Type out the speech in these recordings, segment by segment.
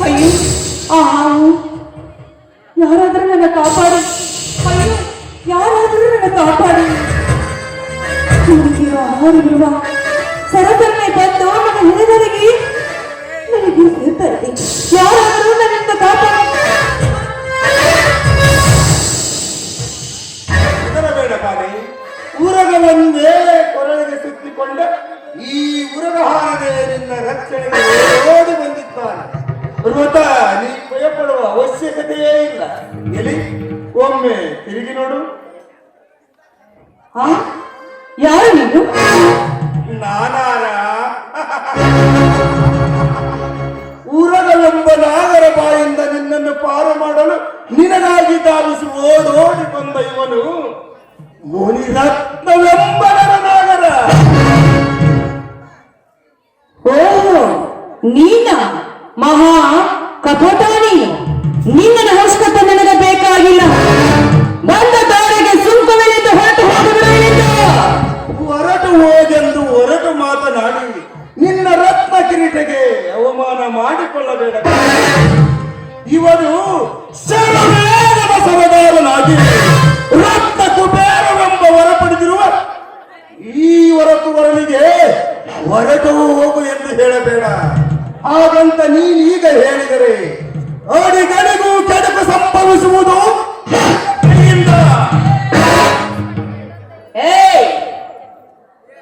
ಅಯ್ಯೋ ಆ ಹಾವು ಯಾರಾದ್ರೂ ನನ್ನ ಕಾಪಾಡಿ. ಅಯ್ಯೋ ಯಾರಾದ್ರೂ ನನ್ನ ಕಾಪಾಡಿ. ಹುಡುಗಿರೋ ಹಾರು ಬಿಡುವ ಸರಕನ್ನೇ ಬಂದು ನನ್ನ ಹಿರಿದರಿಗೆ ನನಗೆ ಹೇಳ್ತಾರೆ. ಯಾರಾದರೂ ನನ್ನಿಂದ ಕಾಪಾಡಿ. ಬೇಡ ಬಾರಿ, ಉರಗವನ್ನೇ ಕೊರಳಿಗೆ ಸುತ್ತಿಕೊಂಡ ಈ ಉರಗಹಾರದೆ ನಿನ್ನ ರಕ್ಷಣೆಗೆ ಓಡಿ ಬಂದಿದ್ದಾನೆ. ಋತ ನೀ ಭಯಪಡುವ ಅವಶ್ಯಕತೆಯೇ ಇಲ್ಲ. ಎಲ್ಲಿ ಒಮ್ಮೆ ತಿರುಗಿ ನೋಡು. ಯಾರು ನೀನು? ನಾನಾರ ಉರಗವೆಂಬ ನಾಗರ ಬಾಯಿಂದ ನಿನ್ನನ್ನು ಪಾರು ಮಾಡಲು ನಿನಗಾಗಿ ಧಾವಿಸಿ ಓಡೋಡಿ ಬಂದ ಇವನು ಮುನಿರತ್ನವೆಂಬ ನಾಗರ. ಓ ನೀನ ಮಹಾ ಕಪಟ. ನೀನು ನಿನ್ನ ಅವಶ್ಯಕತೆ ನನಗೆ ಬೇಕಾಗಿಲ್ಲ. ಬಂದ ದಾರಿಗೆ ಸುಂಕವಿಳಿಂದ ಹೊರಟು ಹೋಗಬೇಡ. ಹೊರಟು ಹೋಗೆಂದು ಹೊರಟು ಮಾತನಾಡಿ ನಿನ್ನ ರತ್ನ ಕಿರೀಟಗೆ ಅವಮಾನ ಮಾಡಿಕೊಳ್ಳಬೇಡ. ಇವನು ಶರವೇಗದ ಸರದಾರನಾಗಿ ರತ್ನ ಕುಬೇರವೆಂಬ ವರ ಪಡೆದಿರುವ ಈ ಹೊರತುವರನಿಗೆ ಹೊರಟು ಹೋಗು ಎಂದು ಹೇಳಬೇಡ. ಹಾಗಂತ ನೀನೀಗ ಹೇಳಿದರೆ ಅಡಿಗಡಿಗೂ ಕೆಡಕು ಸಂಭವಿಸುವುದು.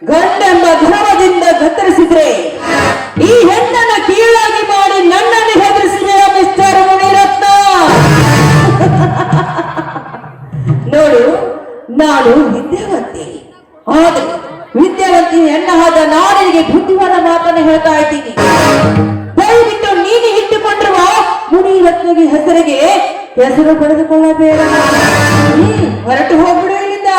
ಗಂಡೆಂಬ ಗರ್ವದಿಂದ ಕತ್ತರಿಸಿದ್ರೆ ಈ ಹೆಣ್ಣನ್ನು ಕೀಳಾಗಿ ಮಾಡಿ ನನ್ನನ್ನು ಹೆದರಿಸಿದೆ ಮಿಸ್ಟರ್ ಮುನಿರತ್ನ. ನೋಡು, ನಾನು ವಿದ್ಯಾವಂತಿ. ಆದರೆ ವಿದ್ಯಾವಂತಿ ಹೆಣ್ಣಾದ ನಾಡಿಗೆ ಬುದ್ಧಿವಾದ ಮಾತನ್ನು ಹೇಳ್ತಾ ಇದ್ದೀನಿ. ದಯವಿಟ್ಟು ನೀನು ಇಟ್ಟುಕೊಂಡಿರುವ ಮುನಿರತ್ನಗೆ ಹೆಸರು ಪಡೆದುಕೊಳ್ಳಬೇಡ. ಹೊರಟು ಹೋಗ್ಬಿಡು ಇಲ್ಲಿಂದ.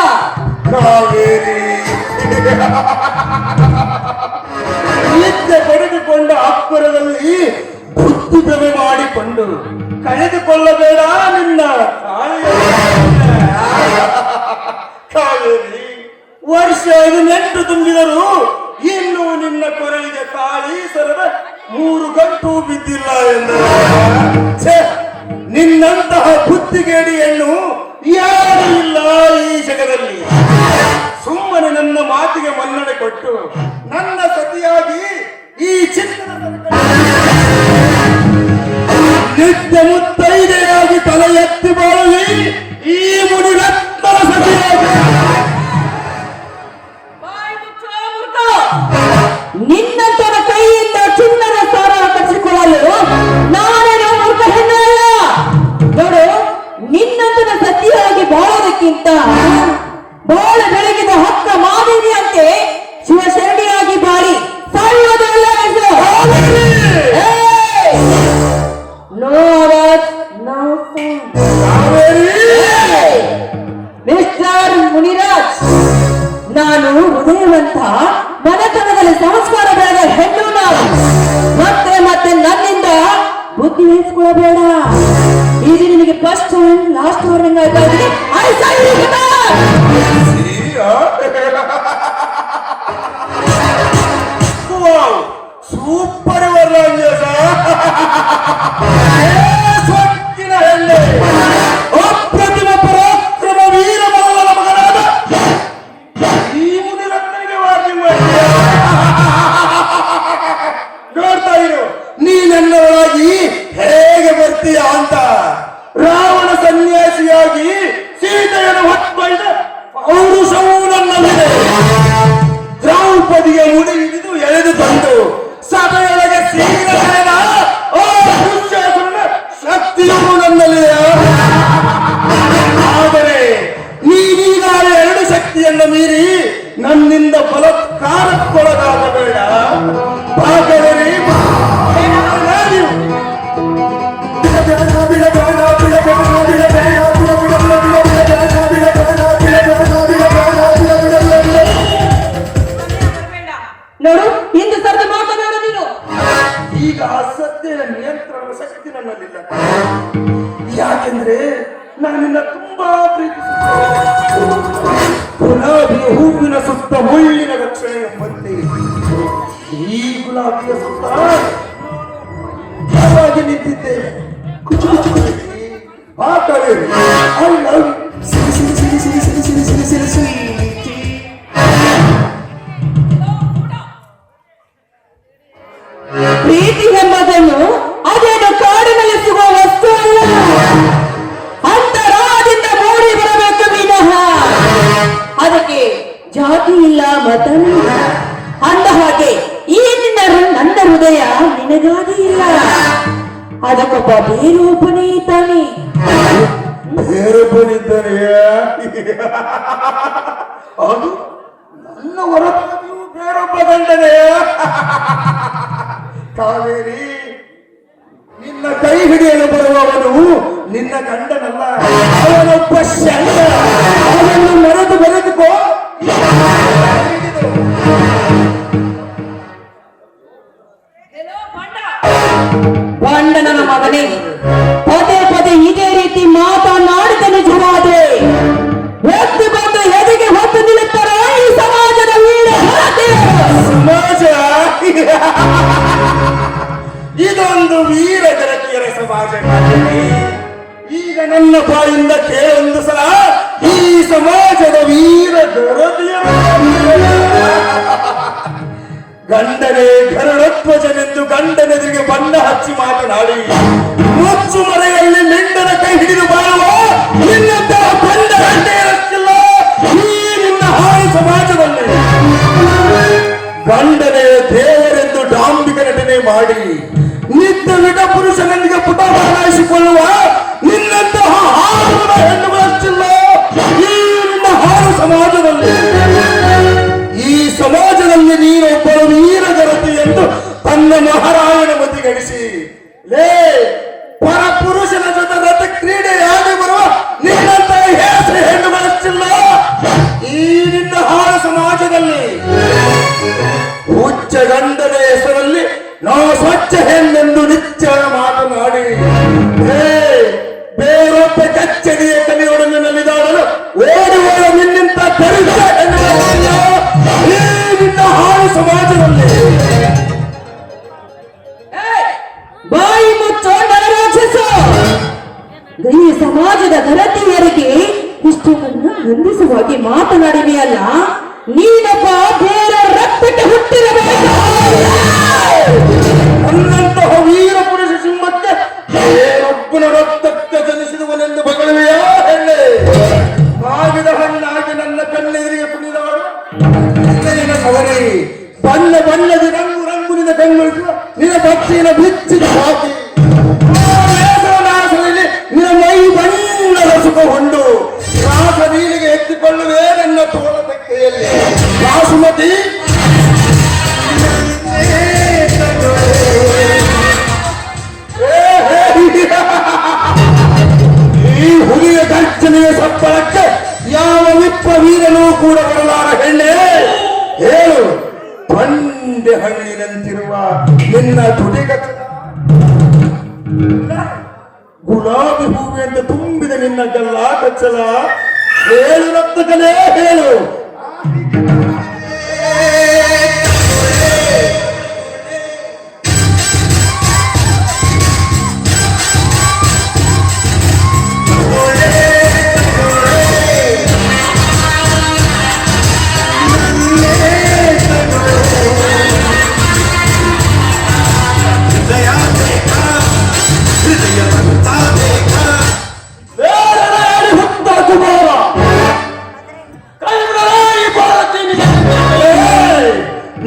ನಿತ್ಯ ಪಡೆದುಕೊಂಡ ಅಪ್ಪರದಲ್ಲಿ ಬುದ್ಧಿಗಮೆ ಮಾಡಿಕೊಂಡು ಕಳೆದುಕೊಳ್ಳಬೇಡ ನಿನ್ನ ಕಾವೇರಿ. ವರ್ಷ 18 ತುಂಬಿದರು ಇನ್ನು ನಿನ್ನ ಕೊರಳಿಗೆ ತಾಳಿ ಸರದ 3 ಗಂಟು ಬಿದ್ದಿಲ್ಲ ಎಂದರೆ ನಿನ್ನಂತಹ ಬುದ್ಧಿಗೇಡಿಯನ್ನು ಯಾರೂ ಇಲ್ಲ ಈ ಜಗದಲ್ಲಿ. ಸುಮ್ಮನೆ ನನ್ನ ಮಾತಿಗೆ ಮನ್ನಣೆ ಕೊಟ್ಟು ನನ್ನ ಸತಿಯಾಗಿ ಈ ಚಿನ್ನದ ನಿತ್ಯ ಮುತ್ತೈದೆಯಾಗಿ ತಲೆ ಎತ್ತಿ ಬಾಳಲಿ ಈ ಮುನಿರತ್ನರ ಸತಿಯಾಗಿ. ನಿನ್ನಂತರ ಕೈಯಿಂದ ಚಿನ್ನದ ಸಾರ ಕಟ್ಟಿಸಿಕೊಳ್ಳಲು ನಾನೇನೋ ಮೂರ್ಖ ಹೆಣ್ಣಲ್ಲ. ನೋಡು, ನಿನ್ನಂತರ ಸತಿಯಾಗಿ ಬಾಳೋದಕ್ಕಿಂತ ಬಾಳ ಬೆಳಗಿದ ಹಕ್ಕ ಮಾದೇವಿಯಂತೆ ಶಿವಶರಣಿಯಾಗಿ ಬಾಳಿ ಸಾಯುವುದಲ್ಲ. ಮಿಸ್ಟರ್ ಮುನಿರಾಜ್, ನಾನು ಹೃದಯವಂತ ಮನೆತನದಲ್ಲಿ ಸಂಸ್ಕಾರ ಬೆಳೆದ ಹೆಣ್ಣು. ನಾವು ಮತ್ತೆ ಮತ್ತೆ ನನ್ನಿಂದ ಬುದ್ಧಿ ಹೇಳಿಸ್ಕೊಳ್ಬೇಡ. ಇದು ನಿನಗೆ ಫಸ್ಟ್ ಅಂಡ್ ಲಾಸ್ಟ್ ವಾರ್ನಿಂಗ್ ಆಯ್ತಾ ಇದೆ. ಸೂಪರ್ ಸ್ವತ್ತಿನ ಹೆಣ್ಣೆ, ಅಪ್ರತಿಮ ಪರಾಕ್ರಮ ವೀರಮಲ್ಲನ ಮಗನಾದ ಈ ಮುನಿರತ್ನನಿಗೆ ವಾರ್ನಿಂಗ್ ಮಾಡಿದ. ನೋಡ್ತಾ ಇರು ನೀನೆನ್ನೊಳಗಾಗಿ ಹೇಗೆ ಬರ್ತೀಯ ಅಂತ. ರಾವಣ ಸನ್ಯಾಸಿಯಾಗಿ ಸೀತೆಯನ್ನು ಹೊತ್ತೊಯ್ದ ಪೌರುಷವೂ ನನ್ನಲ್ಲಿದೆ. ದ್ರೌಪದಿಗೆ ಮುಡಿ ಹಿಡಿದು ಎಳೆದು ತಂದು ಸಭೆಯೊಳಗೆ ಸೀರೆನ ದುಶ್ಯಾಸನ ಶಕ್ತಿಯೂ ನನ್ನಲ್ಲಿದೆ. ಆದರೆ ನೀನೀಗಾಗಲೇ 2 ಶಕ್ತಿಯನ್ನು ಮೀರಿ ನನ್ನಿಂದ ಬಲತ್ಕಾರಕ್ಕೊಳಗಾಗಬೇಡ. ಭಾಗವರಿ ನೋಡು, ಇಂದು ಸರ್ದ ಮಾತನಾಡು ನೀನು. ಈಗ ಅಸತ್ಯದ ನಿಯಂತ್ರಣ ಶಕ್ತಿ ನನ್ನಲ್ಲಿಲ್ಲ. ಯಾಕೆಂದ್ರೆ ನಾನಿನ್ನ ತುಂಬಾ ಪ್ರೀತಿಸುತ್ತೇನೆ. ಗುಲಾಬಿ ಹೂವಿನ ಸುತ್ತ ಮುಳ್ಳಿನ ರಕ್ಷಣೆ ಎಂಬಂತೆ ಈ ಗುಲಾಬಿಯ ಸುತ್ತ ಯಾವಾಗಿ ನಿಂತಿದ್ದೇವೆ. ಕುಚು ಕುಚು ಕುಚು. ಆ ಕಾವೇರಿ, I love you. ಸಿರಿ ಸಿರಿ ಸಿರಿ ಸಿರಿ ಸಿರಿ ಸಿರಿ ಸಿರಿ ಸಿರಿ ಸಿರಿ. ಪ್ರೀತಿ ಎಂಬುದನ್ನು ಅದೇನು ಕಾಡಿನಲ್ಲಿ ಸಿಗುವ ವಸ್ತು ಅಲ್ಲ, ಅಂತರಾಳದಿಂದ ಮೂಡಿ ಬರಬೇಕು ವಿನಃ ಅದಕ್ಕೆ ಜಾತಿ ಇಲ್ಲ ಮತ ಇಲ್ಲ. ಅಂದ ಹಾಗೆ ಈ ನನ್ನ ಹೃದಯ ನಿನಗಾಗಿ ಇಲ್ಲ, ಅದಕ್ಕೊಬ್ಬ ಬೇರೊಬ್ಬನೇ ತಾನೆ. ಬೇರೊಬ್ಬನಿದ್ದಾನೆ, ಅದು ನನ್ನ ಹೊರತಾಗಿಯೂ ಬೇರೊಬ್ಬ ಗಂಡನೇ. ಕಾವೇರಿ, ನಿನ್ನ ಕೈ ಹಿಡಿಯಲು ಬರುವವನು ನಿನ್ನ ಗಂಡನಲ್ಲ, ಅವನೊಬ್ಬ ಷಂಡ. ಅವನನ್ನು ಮರೆತು ಬರೆದುಕೋ. ಗಂಡನ ಮಗನೇ, ಪದೇ ಪದೇ ಇದೇ ರೀತಿ ಮಾತನಾಡಿದ ನಿಜವಾದ್ರೆ ಎದ್ದು ಬಂದು ಎದೆಗೆ ಹೊತ್ತು ನಿಲ್ಲುತ್ತಾರೋ ಈ ಸಮಾಜದ ವೀರ ಸಮಾಜ ಇದೊಂದು ವೀರ ಗರತಿಯರ ಸಮಾಜ. ಈಗ ನನ್ನ ಬಾಯಿಂದ ಕೇಳೊಂದು ಸಲ, ಈ ಸಮಾಜದ ವೀರ ಗರತಿಯರ ಗಂಡನೇ ಗರುಡಧ್ವಜನೆಂದು ಗಂಡನೆದುರಿಗೆ ಬಣ್ಣ ಹಚ್ಚಿ ಮಾತನಾಡಿ ಮುಚ್ಚು ಮರೆಯಲ್ಲಿ ಮೆಂಡನ ಕೈ ಹಿಡಿದು ಬಾಳುವ ನಿನ್ನಂತಹ ಬಂಡ ಗಂಟೆಯರಷ್ಟಿಲ್ಲ ಈ ನಿನ್ನ ಹಾಳು ಸಮಾಜದಲ್ಲಿ. ಗಂಡನೇ ದೇವರೆಂದು ಡಾಂಬಿಕ ನಟನೆ ಮಾಡಿ ನಿತ್ಯ ವಿಟ ಪುರುಷನೊಂದಿಗೆ ಪುಟ ಬದಲಾಯಿಸಿಕೊಳ್ಳುವ ನಿನ್ನಂತಹ ಹಾಳು ಹೆಣ್ಣುಗಳಷ್ಟಿಲ್ಲ ಈ ನಿನ್ನ ಹಾಳು ಸಮಾಜದಲ್ಲಿ. ಈ ಸಮಾಜದಲ್ಲಿ ನೀನೊಬ್ಬರು ವೀರಗರತಿ ಎಂದು ತನ್ನ ಮಹಾರಾಯಣ ಮತಿಗಣಿಸಿ ಲೇ ಪರ ಪುರುಷನ ಜೊತೆ ರಥ ಕ್ರೀಡೆಯಾಗಿ ಬರುವ ನಿನ್ನಂತಹ ಹೆಸರು ಹೆಣ್ಣುಗಳಷ್ಟಿಲ್ಲ ಈ ನಿನ್ನ ಹಾಳ ಸಮಾಜದಲ್ಲಿ. ಹುಚ್ಚ ಗಂಡನ ಹೆಸರಲ್ಲಿ ನಾವು ಸ್ವಚ್ಛ ಹೆಣ್ಣೆಂದು ನಿಶ್ಚಯ ಮಾತನಾಡಿ ಬೇರೊಬ್ಬ ಕಚ್ಚಡಿಯ ಕಲಿಯೊಡನೆ ನಲಿದಾಡಲು ಓಡಿ ಓಡ ನಿನ್ನಿಂತ ದರಿದ್ರ ಹೆಣ್ಣುಗಳಿಲ್ಲ ಈ ನಿನ್ನ ಹಾಳು ಸಮಾಜದಲ್ಲಿ. ಬಾಯಿ ಮುಚ್ಚೋ ನರರಾಕ್ಷಸ, ಈ ಸಮಾಜದ ಗರತಿಯರಿಗೆ ಇಷ್ಟವನ್ನು ನಂದಿಸುವಾಗಿ ಮಾತನಾಡಿದೆಯಲ್ಲ, ನೀನೊಬ್ಬ ಬೇರೆ ರಕ್ತಕ್ಕೆ ಹುಟ್ಟಿರಬೇಕು. ನನ್ನಂತಹ ವೀರ ಪುರುಷ ಸಿಂಹಕ್ಕೆ ಬೇರೊಬ್ಬನ ರಕ್ತಕ್ಕೆ ಜನಿಸಿದವನೆಂದು ಬಗಳುವೆಯಾ ಹೆಣ್ಣೆ? ಮಾಗಿದ ಹಣ್ಣಾಗಿ ನನ್ನ ಕಣ್ಣೆದುರಿಗೆ ಕುಣಿದಾಡು ನಿನ್ನ ಸವರಿ ಬಣ್ಣ ಬಣ್ಣದ ರಂಗು ರಂಗು ನಿನ್ನ ಕಣ್ಣುಳಿಸುವ ನಿನ್ನ ಭಕ್ತಿಯನ್ನು ಬಿಚ್ಚಿದ ಹಾಕಿ ನಾಶದಲ್ಲಿ ನಿನ್ನ ಮೈ ಬಣ್ಣದ ಸುಖಗೊಂಡು ರಾಸ ನೀರಿಗೆ ಎತ್ತಿಕೊಳ್ಳುವೆ ನನ್ನ ತೋಳ ತೆಕ್ಕೆಯಲ್ಲಿ. ಬಾಸುಮತಿ ಈ ಹುಲಿಯ ಗರ್ಜನೆಯ ಸಪ್ಪಳಕ್ಕೆ ಯಾವ ವಿಪ್ರ ವೀರನೂ ಕೂಡ ಬರಲಾರ ಹೆಣ್ಣೆ. ಹೇಳು, ಬಂಡೆ ಹಣ್ಣಿನಂತಿರುವ ನಿನ್ನ ತುಟಿಗತ ಗುಲಾಬಿ ಹೂವಿನಿಂದ ತುಂಬಿದ ನಿನ್ನ ಗಲ್ಲ ಕಚ್ಚಲ ಹೇಳು ರಕ್ತಕಲೇ ಹೇಳು.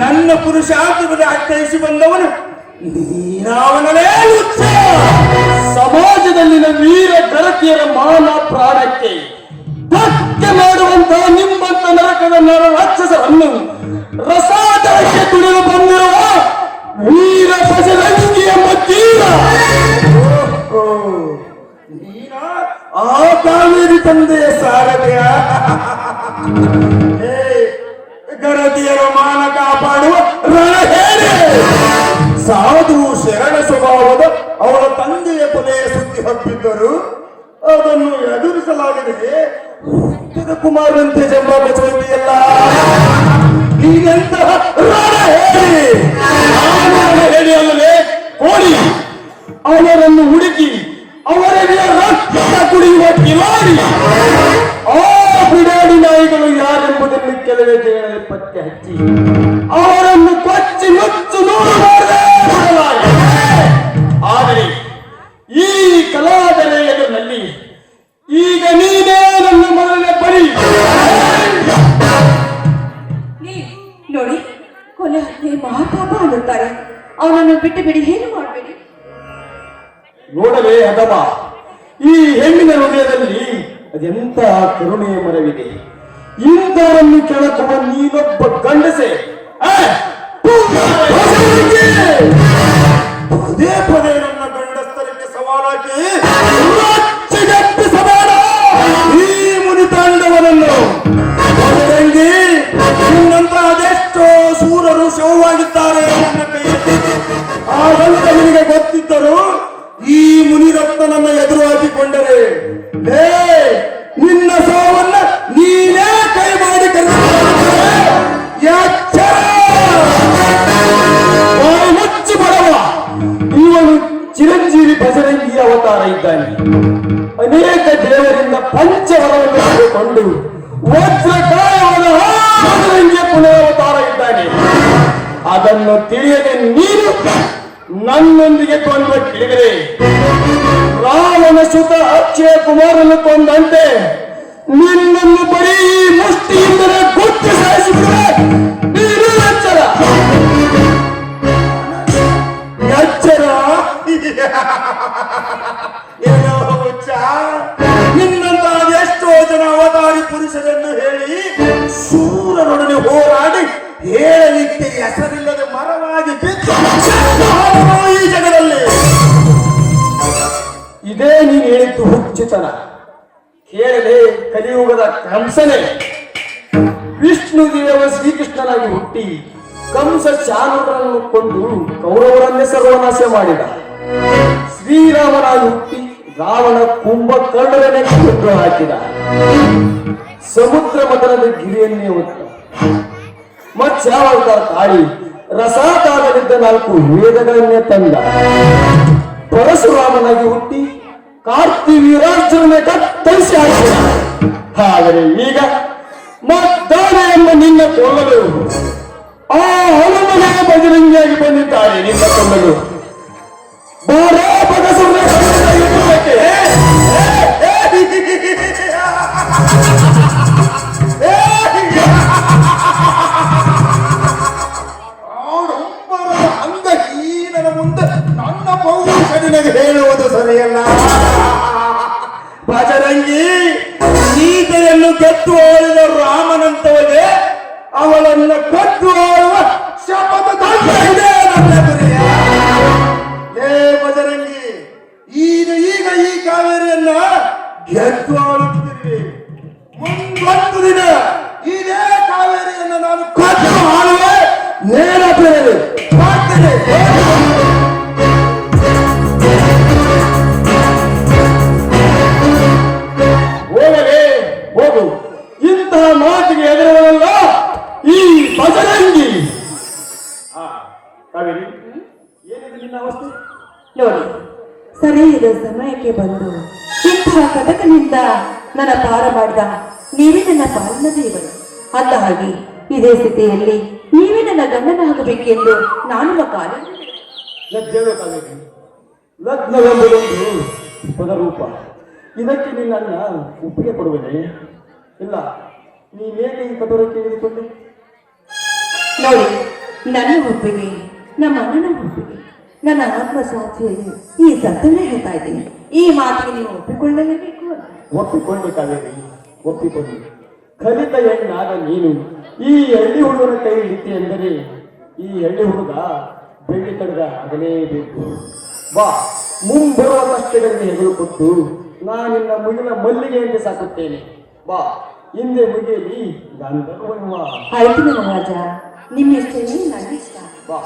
ನನ್ನ ಪುರುಷಾರ್ಥದಲ್ಲಿ ಅರ್ಥೈಸಿ ಬಂದವನು ನೀನಾವನಲೇ ಹುಚ್ಚ. ಸಮಾಜದಲ್ಲಿನ ವೀರ ಗರತಿಯರ ಮಾನ ಪ್ರಾಣಕ್ಕೆ ಧಕ್ಕೆ ಮಾಡುವಂತಹ ನಿಮ್ಮಂತ ನರಕದ ನರ ರಾಕ್ಷಸರನ್ನು ರಸಾತಳಕ್ಕೆ ತುಳಿದು ಬಂದಿರುವ ವೀರ ಬಜರಂಗಿ ಎಂಬ ತೀರ ನೀನ ಆ ಕಾವೇರಿ ತಂದೆಯ ಸಾರಥೆಯ ಗರತಿಯರ ಮಾನ ಕಾಪಾಡುವ ರಣಹೇರೆ. ಸಾಧು ಶರಣ ಸ್ವಭಾವದ ಅವಳ ತಂದೆಯ ಕೊಲೆಯ ಸುದ್ದಿ ಹಬ್ಬಿದ್ದರು ಅದನ್ನು ಎದುರಿಸಲಾಗಿದೆ. ಹುಟ್ಟಿದ ಕುಮಾರಂತೆ ಜಂಬ ಬಚುವಂತೆಯಲ್ಲ ನೀನೆಂತಹ ರಣಹೇರೆ. ಅವರನ್ನು ಹುಡುಕಿ ಅವರಿಗೆ ರಕ್ತ ಕುಡಿಯುವ ಕಿಲಾಡಿ ಆ ಬಿಡಾಡಿ ನಾಯಿಗಳು ಯಾರೆಂಬುದನ್ನು ಕೆಲವೇ ಜಗಳಲ್ಲಿ ಪತ್ತೆ ಹಚ್ಚಿ ಅವರನ್ನು ಕೊಚ್ಚಿ ನುಚ್ಚು ನೂರು ಮಾಡದೆ ಆದರೆ ಈ ಕಲಾದರ ಎದುರಿನಲ್ಲಿ ಈಗ ನೀನೇ ನನ್ನ ಮೊದಲನೇ ಬಳಿ. ನೋಡಿ, ಕೊಲೆ ಹತ್ಯೆ ಮಹಾಪಾಪ ಅನ್ನುತ್ತಾರೆ. ಅವನನ್ನು ಬಿಟ್ಟು ಬಿಡಿ, ಏನು ಮಾಡಬೇಡಿ. ನೋಡಲೇ ಅಥವಾ ಈ ಹೆಣ್ಣಿನ ಹೃದಯದಲ್ಲಿ ಅದೆಂತ ಕರುಣೆಯ ಮರವಿದೆ. ಇಂಥವರನ್ನು ಕೆಳಕುವ ನೀನೊಬ್ಬ ಗಂಡಸೆ ಪದೇ ಪದೇ ನನ್ನ ಗಂಡಸ್ತರಕ್ಕೆ ಸವಾಲಾಗಿ ರೊಚ್ಚಿಗೆಬ್ಬಿಸಬೇಡ ಈ ಮುನಿತಾಂಡವನನ್ನು. ತಂಗಿ, ನಿನ್ನಂತ ಅದೆಷ್ಟೋ ಶೂರರು ಶವವಾಗಿದ್ದಾರೆ ನನ್ನ ಕೈಯಲ್ಲಿ. ಆದಂತ ನಿನಗೆ ಗೊತ್ತಿದ್ದರು ಈ ಮುನಿರತ್ನನನ್ನ ಎದುರು ಹಾಕಿಕೊಂಡರೆ ನಿನ್ನ ಸಾವನ್ನ ನೀನೇ ಕೈ ಮಾಡಿ ಮುಚ್ಚಿ ಬಡವ. ಇವನು ಚಿರಂಜೀವಿ ಬಜರಂಗಿ ಅವತಾರ ಇದ್ದಾನೆ. ಅನೇಕ ದೇವರಿಂದ ಪಂಚವರವನ್ನು ಪಡೆದುಕೊಂಡು ವಜ್ರಕಾಯವಾದ ಬಜರಂಗಿಯ ಪುನರಾವತಾರ ಇದ್ದಾನೆ. ಅದನ್ನು ತಿಳಿಯದೆ ನೀನು ನನ್ನೊಂದಿಗೆ ಕೊಂದ ಕೇಳಿದರೆ ರಾಮನ ಸುತ ಅಕ್ಷಯ ಕುಮಾರನ್ನು ಕೊಂದಂತೆ ನಿನ್ನನ್ನು ಬರೀ ಮುಷ್ಟಿಯಿಂದಲೇ ಗುಚ್ಚಿ ಸಾಯಿಸಿದರೆ ನೀನು ಎಚ್ಚರ ಎಚ್ಚರ. ಏನೋ ಹುಚ್ಚ, ನಿನ್ನಂತ ಎಷ್ಟೋ ಜನ ಅವತಾರಿ ಪುರುಷರನ್ನು ಹೇಳಿ ಶೂರನೊಡನೆ ಹೋರಾಡಿ ಹೇಳಲಿಕ್ಕೆ ಹೆಸರಿಲ್ಲದೆ ಮರವಾಗಿ ಬಿದ್ದು ಈ ಜಗದಲ್ಲಿ. ಇದೇ ನೀನು ಹೇಳಿದ್ದು ಹುಚ್ಚುತನ. ಕೇಳದೆ ಕಲಿಯುಗದ ಕಂಸನೇ ವಿಷ್ಣು ದೇವ ಶ್ರೀಕೃಷ್ಣನಾಗಿ ಹುಟ್ಟಿ ಕಂಸ ಚಾಣೂರನ್ನು ಕೊಂದು ಕೌರವರನ್ನೇ ಸರ್ವನಾಶ ಮಾಡಿದ. ಶ್ರೀರಾಮನಾಗಿ ಹುಟ್ಟಿ ರಾವಣ ಕುಂಭಕರ್ಣರನ್ನೇ ಕೊಂದು ಹಾಕಿದ. ಸಮುದ್ರ ಮತನದ ಗಿರಿಯನ್ನೇ ಹೊತ್ತ ಮತ್ಸ್ಯಾವತಾರ ತಾಳಿ ರಸಾತಾರವಿದ್ದ 4 ವೇದಗಳನ್ನೇ ತಂದ. ಪರಶುರಾಮನಾಗಿ ಹುಟ್ಟಿ ಕಾರ್ತಿ ವೀರಾರ್ಜುನನೇ ಕತ್ತರಿಸಿ ಹಾಕಿದ. ಆದರೆ ಈಗ ಮದ್ದಾನ ಎಂಬ ನಿನ್ನ ಕೊಲ್ಲಲು ಆ ಹನುಮನೇ ಬಜರಂಗಿಯಾಗಿ ಬಂದಿದ್ದಾರೆ. ನಿನ್ನ ಕೊಲ್ಲಲು ಬಾರಾ ಬಗಸುರನೇ ಯುದ್ಧಕ್ಕೆ ಅಂಗಹೀನನ ಮುಂದೆ ನನ್ನ ಪೌರುಷ ನಿನಗೆ ಹೇಳುವುದು ಸರಿಯಲ್ಲ. ಬಜರಂಗಿ, ಸೀತೆಯನ್ನು ಗೆದ್ದು ಆಳಿದ ರಾಮನಂತವಗೆ ಅವಳನ್ನು ಕದ್ದು ಆಳುವ ಶಪಥ ಇದೆ ನನ್ನ ಗುರಿಯ. ಏ ಬಜರಂಗಿ, ಈಗ ಈ ಕಾವೇರಿಯನ್ನ ಗೆದ್ದು ಆಳುತ್ತಿದ್ದೀವಿ. ಮುಂದೊಂದು ದಿನ ಇದೇ ಕಾವೇರಿಯನ್ನು ನಾನು ಕದ್ದು ಆಳುವೆ. ನೇರಬೇರೆ ಮಾಡ್ತೇನೆ. ಹೋಗಲೇ ಹೋಗು. ಇಂತಹ ಮಾತಿಗೆ ಎದುರುವಲ್ಲ ಈ ಬಜರಂಗಿ. ಕಾವೇರಿ, ಏನಿದೆ ನಿನ್ನ ಅವಸ್ಥೆ? ನೋಡಿ, ಸರಿಯಾದ ಸಮಯಕ್ಕೆ ಬಂದು ಇಂತಹ ಕಟಕನಿಂದ ನನ್ನ ಪಾರ ಮಾಡಿದ ನೀವೇ ನನ್ನ ಪಾಲಿನ ದೇವರು. ಅಂದ ಹಾಗೆ ಇದೇ ಸ್ಥಿತಿಯಲ್ಲಿ ನೀವೇ ನನ್ನ ಗಂಡನಾಗಬೇಕೆಂದು ನಾನು ಕಾಲ ಲಜ್ಜೆಗಳು ಕಾವೇರಿ. ಲಗ್ನವೆಂಬುದೊಂದು ಪದರೂಪ. ಇದಕ್ಕೆ ನಿನ್ನನ್ನ ಒಪ್ಪಿಗೆ ಕೊಡುವುದೇ ಇಲ್ಲ. ನೀನೇಕೆ ಈ ಕಠೋರಕ್ಕೆ ತೆಗೆದುಕೊಂಡೆ? ನೋಡಿ, ನನ್ನ ಒಪ್ಪಿಗೆ, ನಮ್ಮ ಅಣ್ಣನ ಒಪ್ಪಿಗೆ, ನನ್ನ ಆತ್ಮಸಾಕ್ಷಿಯಲ್ಲಿ ಈ ಸತ್ಯವನ್ನೇ ಹೇಳ್ತಾ ಇದ್ದೀನಿ. ಈ ಮಾತಿಗೆ ನೀವು ಒಪ್ಪಿಕೊಳ್ಳಲೇಬೇಕು ಅಂತ. ಒಪ್ಪಿಕೊಂಡೆ ಕಾವೇರಿ, ಒಪ್ಪಿಕೊಂಡು ಕಲಿತ ಹೆಣ್ಣಾದ ನೀನು ಈ ಹಳ್ಳಿ ಹುಡುಗನ ಕೈ ಹಿಡಿತಿ ಎಂದರೆ ಈ ಹಳ್ಳಿ ಹುಡುಗ ಬೆಳ್ಳಿ ಕಡಗ ಆಗಲೇಬೇಕು. ಬಾ, ಮುಂಬರುವ ಕಷ್ಟಗಳನ್ನು ಹೆಗಲು ಕೊಟ್ಟು ನಾನಿನ್ನ ಮುಗಿನ ಮಲ್ಲಿಗೆಯಂತೆ ಸಾಕುತ್ತೇನೆ. ಬಾ, ಹಿಂದೆ ಮುಗಿಯಲಿ ಗಂಧರ್ವ. ಆಯ್ತು ನನ್ನ ರಾಜ, ನಿಮ್ಮ ಇಷ್ಟನೇ ನನ್ನ ಇಷ್ಟ. ಬಾ.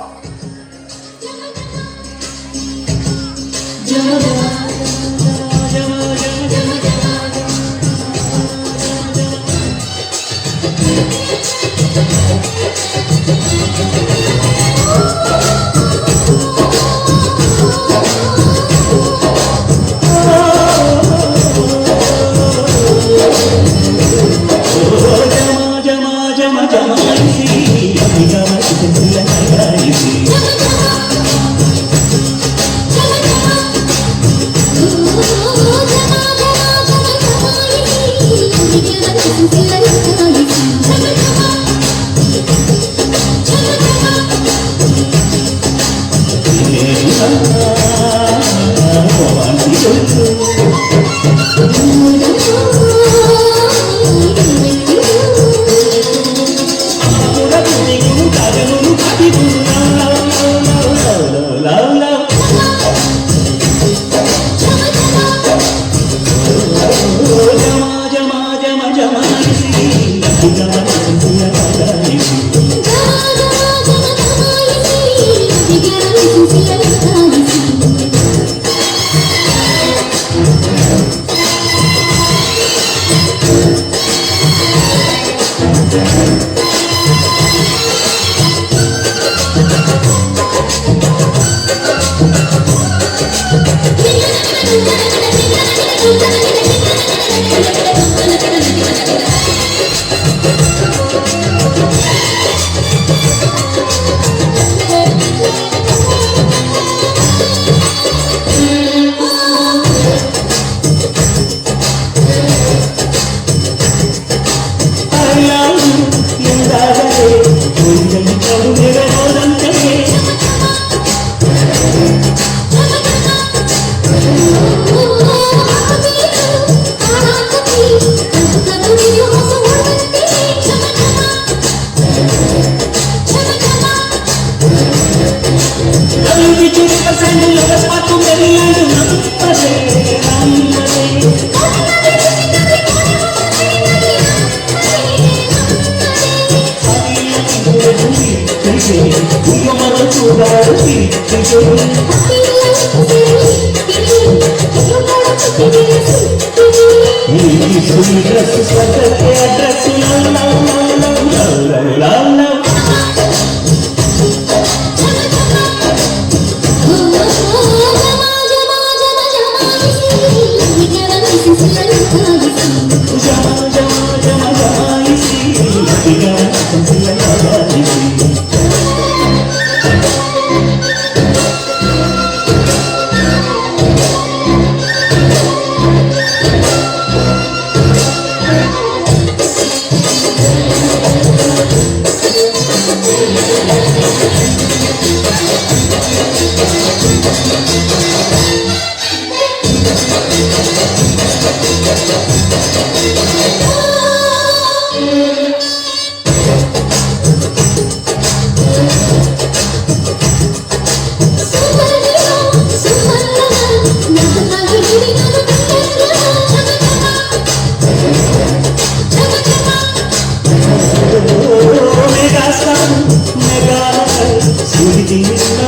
Mega,